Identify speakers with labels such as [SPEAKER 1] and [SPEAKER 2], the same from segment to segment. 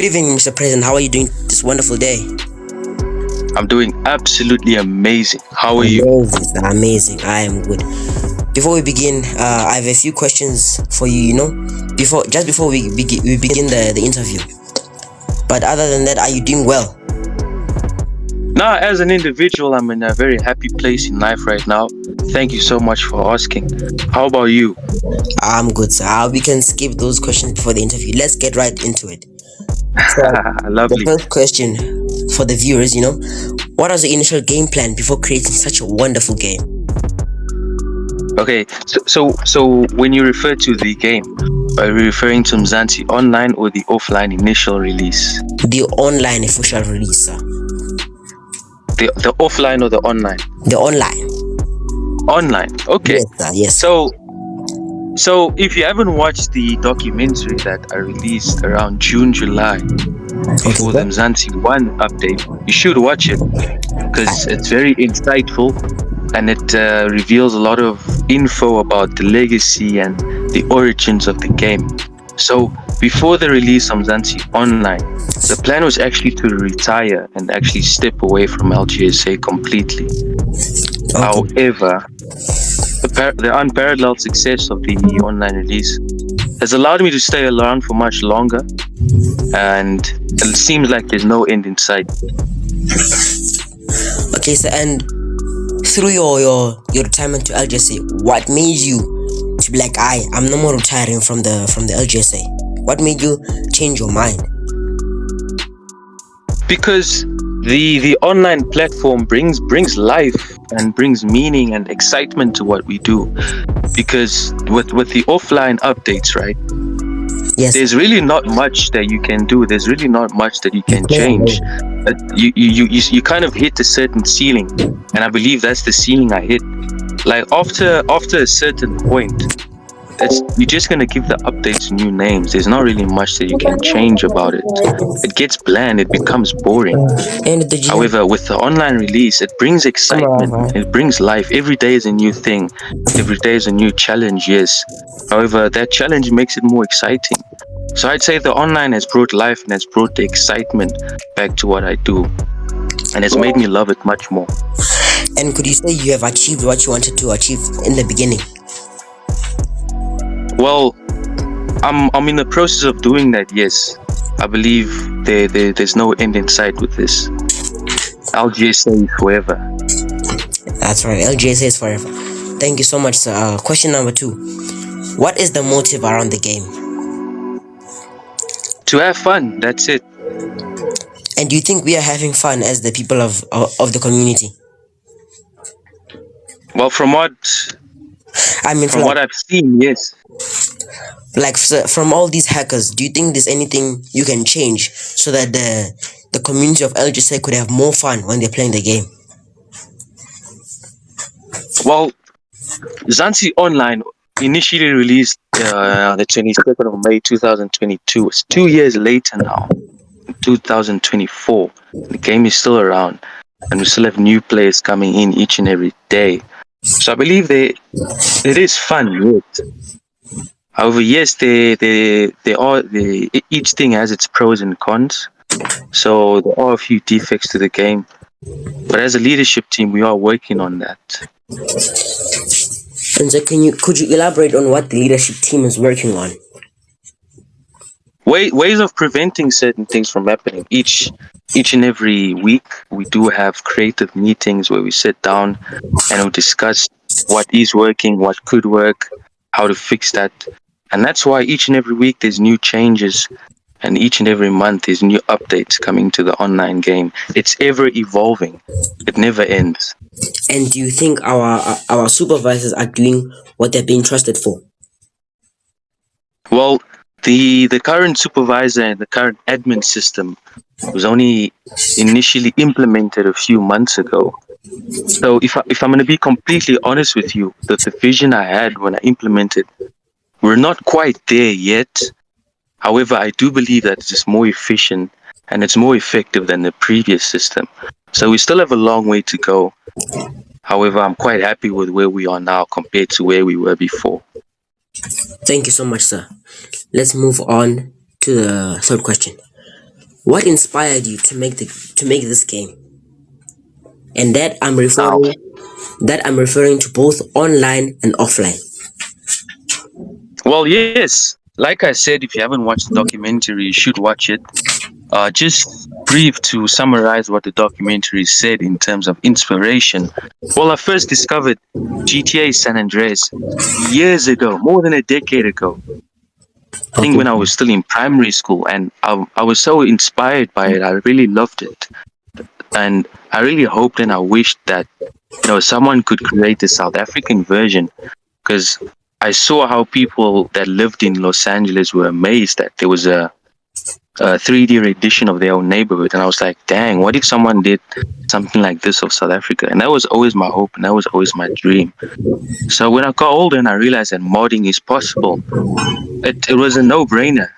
[SPEAKER 1] Good evening, Mr. President. How are you doing this wonderful day?
[SPEAKER 2] I'm doing absolutely amazing. How are you?
[SPEAKER 1] Amazing, amazing. I am good. Before we begin, I have a few questions for you. Before we begin the interview. But other than that, are you doing well?
[SPEAKER 2] Now, as an individual, I'm in a very happy place in life right now. Thank you so much for asking. How about you?
[SPEAKER 1] I'm good, sir. We can skip those questions before the interview. Let's get right into it. So, the
[SPEAKER 2] Lovely.
[SPEAKER 1] first question for the viewers, what was the initial game plan before creating such a wonderful game?
[SPEAKER 2] Okay, so when you refer to the game, are you referring to Mzansi online or the offline initial release?
[SPEAKER 1] The online official release, sir.
[SPEAKER 2] The offline or the online?
[SPEAKER 1] The online.
[SPEAKER 2] Online. Okay.
[SPEAKER 1] Yes, sir. Yes.
[SPEAKER 2] So if you haven't watched the documentary that I released around June, July, before the Mzansi 1 update, you should watch it because it's very insightful and it reveals a lot of info about the legacy and the origins of the game. So before the release of Mzansi Online, the plan was actually to retire and actually step away from LGSA completely. However, the unparalleled success of the online release has allowed me to stay around for much longer, and it seems like there's no end in sight.
[SPEAKER 1] Okay, so and through your retirement to LGSA, what made you to be like, I'm no more retiring from the LGSA? What made you change your mind?
[SPEAKER 2] Because the online platform brings life and brings meaning and excitement to what we do. Because with the offline updates, right?
[SPEAKER 1] Yes.
[SPEAKER 2] There's really not much that you can do. There's really not much that you can change. But you kind of hit a certain ceiling, and I believe that's the ceiling I hit. Like after a certain point, you're just gonna give the updates new names. There's not really much that you can change about it. It gets bland. It becomes boring. However, with the online release, it brings excitement. It brings life. Every day is a new thing. Every day is a new challenge. Yes. However, that challenge makes it more exciting. So I'd say the online has brought life and has brought the excitement back to what I do, and it's made me love it much more.
[SPEAKER 1] And could you say you have achieved what you wanted to achieve in the beginning?
[SPEAKER 2] Well, I'm in the process of doing that. Yes, I believe there's no end in sight with this. LGSA is forever.
[SPEAKER 1] That's right. LGSA is forever. Thank you so much, sir. Question number 2. What is the motive around the game?
[SPEAKER 2] To have fun. That's it.
[SPEAKER 1] And do you think we are having fun as the people of the community?
[SPEAKER 2] Well, from what I've seen, yes.
[SPEAKER 1] Like from all these hackers, do you think there's anything you can change so that the community of LGSA could have more fun when they're playing the game?
[SPEAKER 2] Well, Mzansi Online initially released the 22nd of May 2022. It's 2 years later now, 2024. The game is still around, and we still have new players coming in each and every day. So I believe it is fun, yes. However, yes, each thing has its pros and cons. So there are a few defects to the game, but as a leadership team, we are working on that.
[SPEAKER 1] And so, could you elaborate on what the leadership team is working on?
[SPEAKER 2] Ways of preventing certain things from happening. Each and every week, we do have creative meetings where we sit down and we discuss what is working, what could work, how to fix that. And that's why each and every week there's new changes, and each and every month there's new updates coming to the online game. It's ever evolving. It never ends.
[SPEAKER 1] And do you think our supervisors are doing what they're being trusted for?
[SPEAKER 2] Well, the current supervisor and the current admin system was only initially implemented a few months ago. So if I'm going to be completely honest with you, the vision I had when I implemented, we're not quite there yet. However, I do believe that it's more efficient and it's more effective than the previous system. So we still have a long way to go. However, I'm quite happy with where we are now compared to where we were before.
[SPEAKER 1] Thank you so much, sir. Let's move on to the third question. What inspired you to make this game? And
[SPEAKER 2] Now,
[SPEAKER 1] that I'm referring to both online and offline.
[SPEAKER 2] well, yes. Like I said, if you haven't watched the documentary, you should watch it. Just brief to summarize what the documentary said in terms of inspiration. Well, I first discovered GTA San Andreas years ago, more than a decade ago. I think
[SPEAKER 1] Okay.
[SPEAKER 2] when I was still in primary school, and I was so inspired by it. I really loved it, and I really hoped and I wished that someone could create a South African version, because I saw how people that lived in Los Angeles were amazed that there was a 3D edition of their own neighborhood, and I was like, dang, what if someone did something like this of South Africa? And that was always my hope, and that was always my dream. So when I got older and I realized that modding is possible, it was a no-brainer.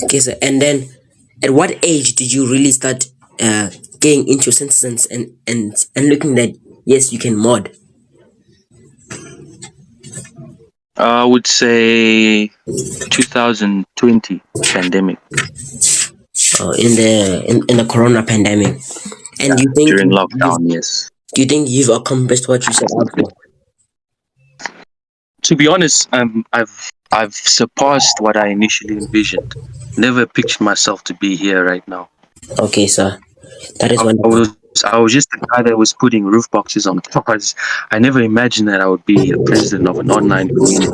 [SPEAKER 1] Okay, sir. And then, at what age did you really start getting into your senses and looking that yes, you can mod?
[SPEAKER 2] I would say 2020 pandemic.
[SPEAKER 1] In the corona pandemic. And
[SPEAKER 2] Yeah, during lockdown, yes.
[SPEAKER 1] do you think you've accomplished what you set out for?
[SPEAKER 2] To be honest, I've surpassed what I initially envisioned. Never pictured myself to be here right now.
[SPEAKER 1] Okay, sir. That is
[SPEAKER 2] I
[SPEAKER 1] wonderful.
[SPEAKER 2] was just the guy that was putting roof boxes on cars. I never imagined that I would be a president of an online community.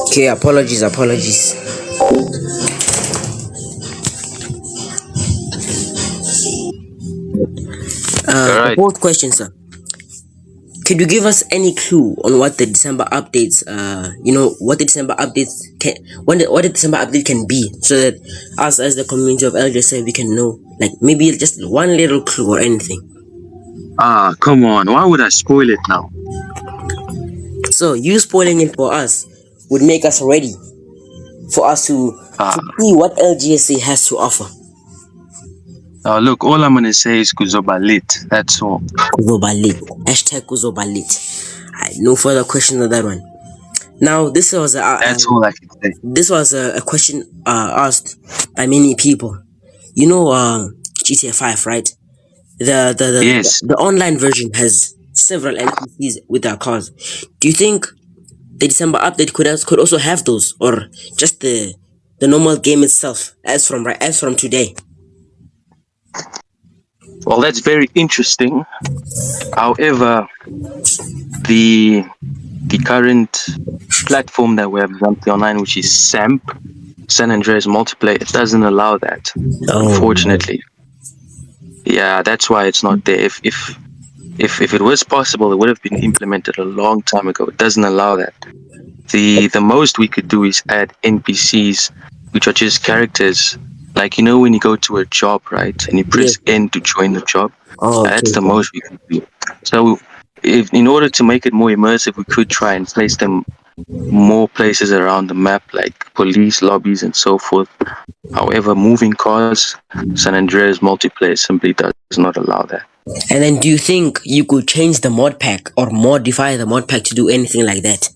[SPEAKER 1] Okay, apologies.
[SPEAKER 2] All
[SPEAKER 1] The
[SPEAKER 2] right.
[SPEAKER 1] fourth question, sir. Could you give us any clue on what the December updates, what the December updates can, what the December update can be, so that us as the community of LGSA we can know, like maybe just one little clue or anything.
[SPEAKER 2] Ah, come on. Why would I spoil it now?
[SPEAKER 1] So you spoiling it for us would make us ready for us to
[SPEAKER 2] Ah,
[SPEAKER 1] see what LGSA has to offer.
[SPEAKER 2] look, all I'm gonna say is Kuzobalit. That's all.
[SPEAKER 1] Kuzobalit. Hashtag Kuzobalit. No further questions on that one. Now
[SPEAKER 2] That's all I can say.
[SPEAKER 1] this was a question asked by many people. You know, GTA 5, right?
[SPEAKER 2] Yes.
[SPEAKER 1] The online version has several NPCs with their cars. Do you think the December update could also have those, or just the normal game itself as from today?
[SPEAKER 2] Well, that's very interesting. However, the the current platform that we have Zampi Online, which is SAMP, San Andreas Multiplayer, it doesn't allow that.
[SPEAKER 1] Oh,
[SPEAKER 2] Unfortunately. Yeah, that's why it's not there. If it was possible, it would have been implemented a long time ago. It doesn't allow that. The most we could do is add NPCs, which are just characters. Like when you go to a job, right, and you
[SPEAKER 1] yes.
[SPEAKER 2] press N to join the job,
[SPEAKER 1] Oh,
[SPEAKER 2] that's
[SPEAKER 1] okay.
[SPEAKER 2] the most we could do. So, if in order to make it more immersive, we could try and place them more places around the map, like police lobbies and so forth. However, moving cars, San Andreas multiplayer simply does not allow that.
[SPEAKER 1] And then, do you think you could change the mod pack or modify the mod pack to do anything like that?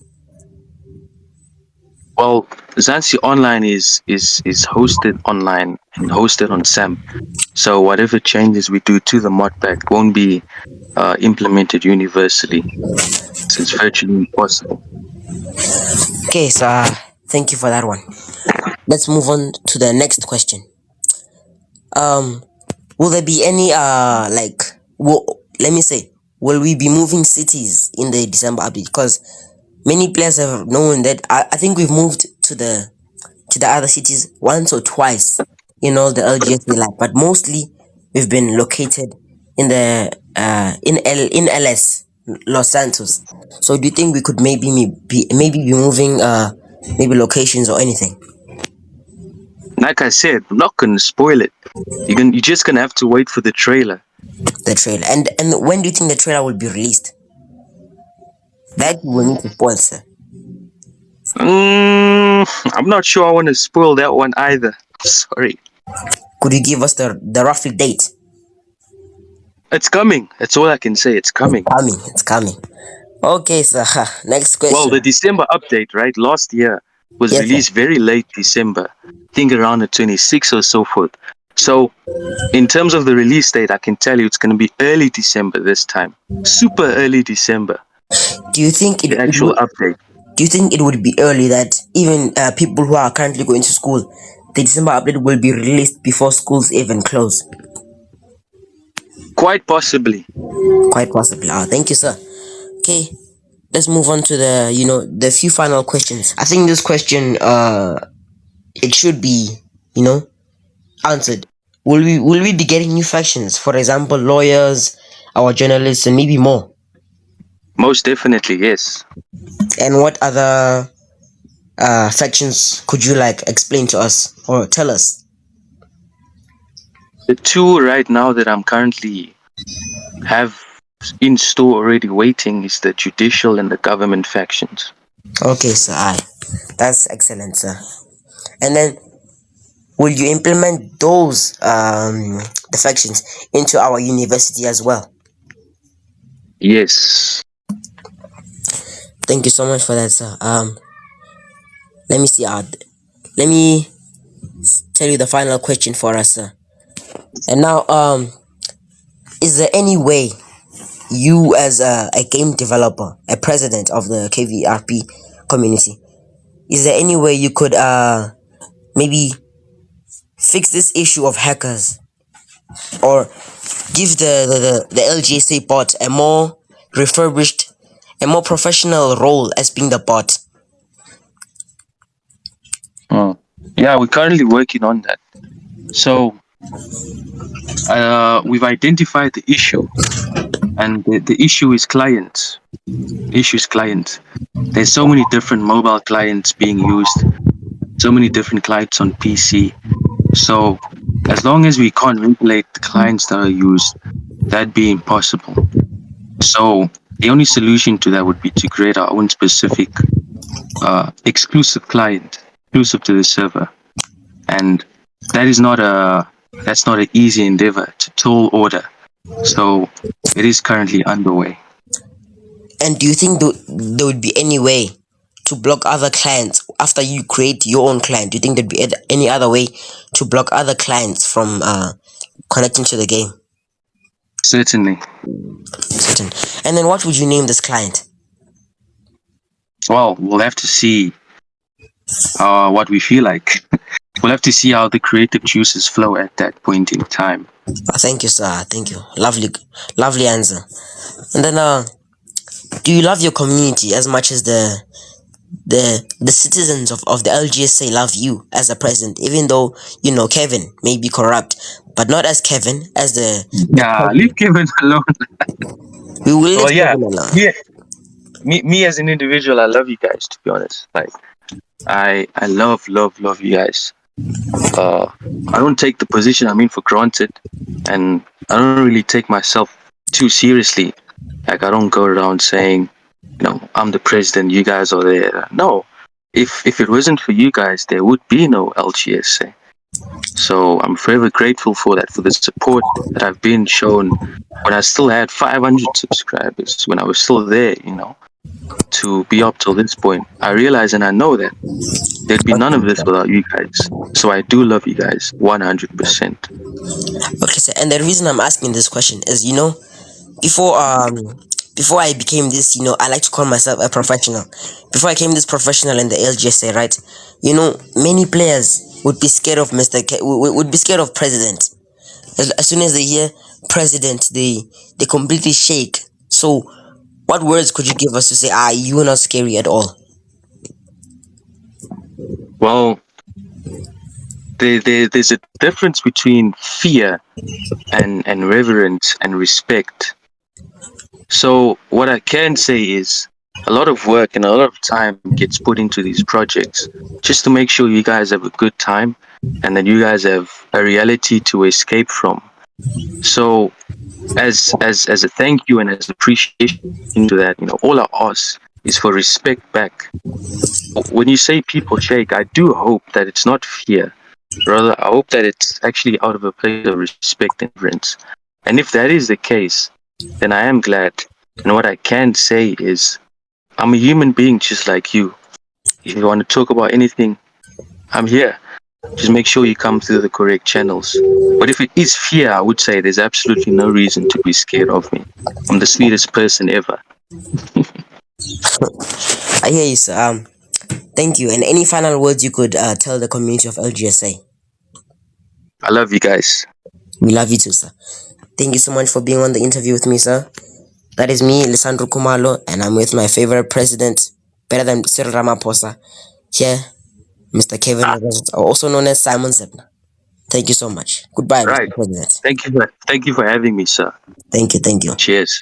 [SPEAKER 2] Well, Zansi Online is hosted online and hosted on SAM. So whatever changes we do to the mod pack won't be implemented universally. So it's virtually impossible.
[SPEAKER 1] Okay, so thank you for that one. Let's move on to the next question. Um, will there be any let me say, will we be moving cities in the December update? Because many players have known that I think we've moved to the other cities once or twice in all the LGSA life, but mostly we've been located in the in LS Los Santos. So do you think we could maybe be moving maybe locations or anything?
[SPEAKER 2] Like I said, I'm not gonna spoil it. You're just gonna have to wait for the trailer.
[SPEAKER 1] The trailer, and when do you think the trailer will be released? That we will need to spoil, sir.
[SPEAKER 2] I'm not sure I want to spoil that one either. Sorry.
[SPEAKER 1] Could you give us the roughly date?
[SPEAKER 2] It's coming. That's all I can say. It's coming.
[SPEAKER 1] Coming, it's coming. Okay, sir. Next
[SPEAKER 2] Well,
[SPEAKER 1] question.
[SPEAKER 2] the December update, right? Last year was
[SPEAKER 1] Yes, sir.
[SPEAKER 2] released very late December. I think around the 26th or so forth. So, in terms of the release date, I can tell you it's going to be early December this time. Super early December.
[SPEAKER 1] Do you think
[SPEAKER 2] The
[SPEAKER 1] it
[SPEAKER 2] actual
[SPEAKER 1] would?
[SPEAKER 2] update.
[SPEAKER 1] Do you think it would be early that even people who are currently going to school, the December update will be released before schools even close?
[SPEAKER 2] Quite possibly.
[SPEAKER 1] Quite possibly. Thank you, sir. Okay, let's move on to the few final questions. I think this question it should be you know answered. Will we be getting new factions? For example, lawyers, our journalists, and maybe more.
[SPEAKER 2] Most definitely, yes.
[SPEAKER 1] And what other factions could you like explain to us or tell us?
[SPEAKER 2] The two right now that I'm currently have in store already waiting is the judicial and the government factions.
[SPEAKER 1] Okay, sir. That's excellent, sir. And then, will you implement those the factions into our university as well?
[SPEAKER 2] Yes.
[SPEAKER 1] Thank you so much for that, sir. Let me see. Let me tell you the final question for us, sir. And now, is there any way you, as a game developer, a president of the KVRP community, is there any way you could maybe fix this issue of hackers, or give the LGSA bot a more refurbished, a more professional role as being the bot?
[SPEAKER 2] Oh. Yeah, we're currently working on that. So we've identified the issue, and the issue is clients. Issue is clients. There's so many different mobile clients being used, so many different clients on PC. So as long as we can't regulate the clients that are used, that'd be impossible. So the only solution to that would be to create our own specific exclusive client, exclusive to the server, and that is not a that's not an easy endeavor. It's a tall order. So it is currently underway.
[SPEAKER 1] And do you think there would be any way to block other clients after you create your own client? Do you think there'd be any other way to block other clients from connecting to the game?
[SPEAKER 2] Certainly.
[SPEAKER 1] Certain. And then what would you name this client?
[SPEAKER 2] Well, we'll have to see what we feel like. We'll have to see how the creative juices flow at that point in time.
[SPEAKER 1] Thank you, sir. Thank you. Lovely answer. And then, do you love your community as much as the citizens of the LGSA love you as a president? Even though Kevin may be corrupt, but not as Kevin, as the
[SPEAKER 2] Yeah, leave
[SPEAKER 1] president.
[SPEAKER 2] Kevin alone.
[SPEAKER 1] We will let
[SPEAKER 2] Well, yeah,
[SPEAKER 1] Kevin alone.
[SPEAKER 2] me, me as an individual, I love you guys. To be honest, like I love you guys. Uh, I don't take the position I'm in for granted, and I don't really take myself too seriously. Like I don't go around saying, I'm the president, you guys are there. No, if it wasn't for you guys, there would be no LGSA. So I'm forever grateful for that, for the support that I've been shown when I still had 500 subscribers, when I was still there, to be up till this point. I realize and I know that there'd be none of this without you guys. So I do love you guys 100%.
[SPEAKER 1] Okay, sir. And the reason I'm asking this question is, before before I became this, I like to call myself a professional. Before I became this professional in the LGSA, right? Many players would be scared of would be scared of president. As soon as they hear president, they completely shake. So, what words could you give us to say, you're not scary at all?
[SPEAKER 2] Well, there's a difference between fear and reverence and respect. So what I can say is a lot of work and a lot of time gets put into these projects just to make sure you guys have a good time and that you guys have a reality to escape from. So as a thank you and as appreciation to that, all I ask is for respect back. When you say people shake, I do hope that it's not fear. Rather, I hope that it's actually out of a place of respect and reverence. And if that is the case, then I am glad. And what I can say is, I'm a human being just like you. If you want to talk about anything, I'm here. Just make sure you come through the correct channels. But if it is fear, I would say there's absolutely no reason to be scared of me. I'm the sweetest person ever.
[SPEAKER 1] I hear you, sir. Thank you. And any final words you could tell the community of LGSA?
[SPEAKER 2] I love you guys.
[SPEAKER 1] We love you too, sir. Thank you so much for being on the interview with me, sir. That is me, Lisandro Kumalo, and I'm with my favorite president, better than Cyril Ramaphosa, here, Mr. Kevin,
[SPEAKER 2] Ah,
[SPEAKER 1] also known as Simon Zepna. Thank you so much. Goodbye,
[SPEAKER 2] right.
[SPEAKER 1] Mr. President.
[SPEAKER 2] Thank you for having me, sir.
[SPEAKER 1] Thank you.
[SPEAKER 2] Cheers.